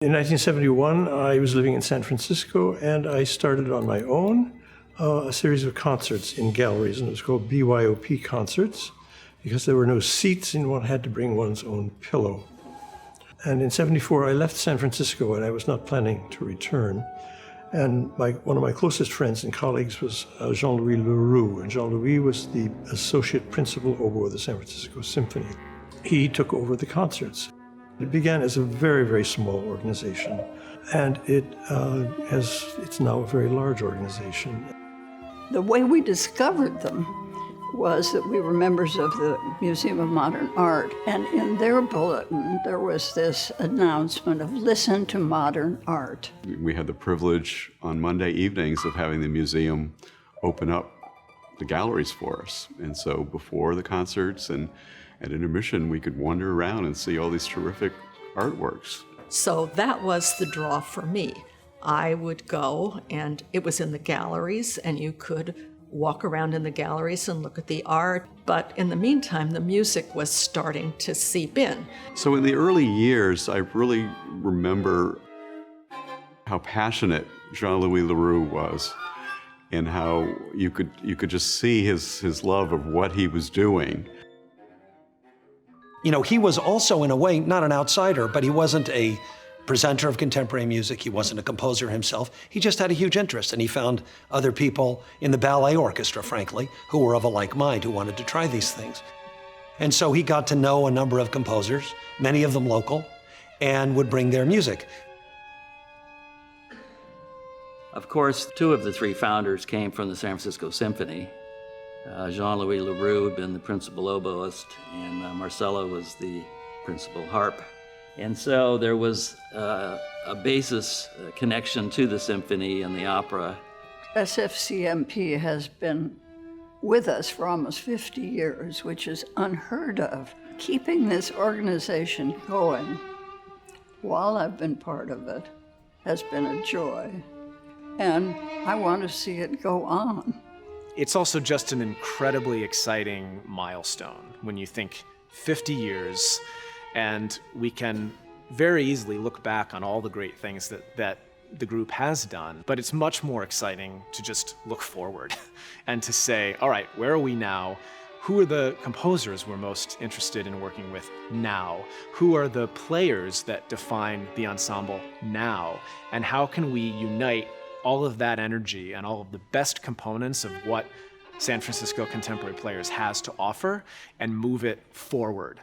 In 1971, I was living in San Francisco, and I started on my own a series of concerts in galleries, and it was called BYOP concerts, because there were no seats and one had to bring one's own pillow. And in 74, I left San Francisco, and I was not planning to return. And one of my closest friends and colleagues was Jean-Louis Leroux, and Jean-Louis was the associate principal oboe of the San Francisco Symphony. He took over the concerts. It began as a very, very small organization, and it's now a very large organization. The way we discovered them was that we were members of the Museum of Modern Art, and in their bulletin there was this announcement of listen to modern art. We had the privilege on Monday evenings of having the museum open up the galleries for us. And so before the concerts and at intermission, we could wander around and see all these terrific artworks. So that was the draw for me. I would go, and it was in the galleries, and you could walk around in the galleries and look at the art. But in the meantime, the music was starting to seep in. So in the early years, I really remember how passionate Jean-Louis Leroux was, and how you could just see his love of what he was doing. You know, he was also, in a way, not an outsider, but he wasn't a presenter of contemporary music. He wasn't a composer himself. He just had a huge interest, and he found other people in the ballet orchestra, frankly, who were of a like mind, who wanted to try these things. And so he got to know a number of composers, many of them local, and would bring their music. Of course, two of the three founders came from the San Francisco Symphony. Jean-Louis Leroux had been the principal oboist, and Marcelo was the principal harp. And so there was a basis connection to the symphony and the opera. SFCMP has been with us for almost 50 years, which is unheard of. Keeping this organization going while I've been part of it has been a joy, and I want to see it go on. It's also just an incredibly exciting milestone when you think 50 years, and we can very easily look back on all the great things that the group has done, but it's much more exciting to just look forward and to say, all right, where are we now? Who are the composers we're most interested in working with now? Who are the players that define the ensemble now? And how can we unite all of that energy and all of the best components of what San Francisco Contemporary Players has to offer and move it forward?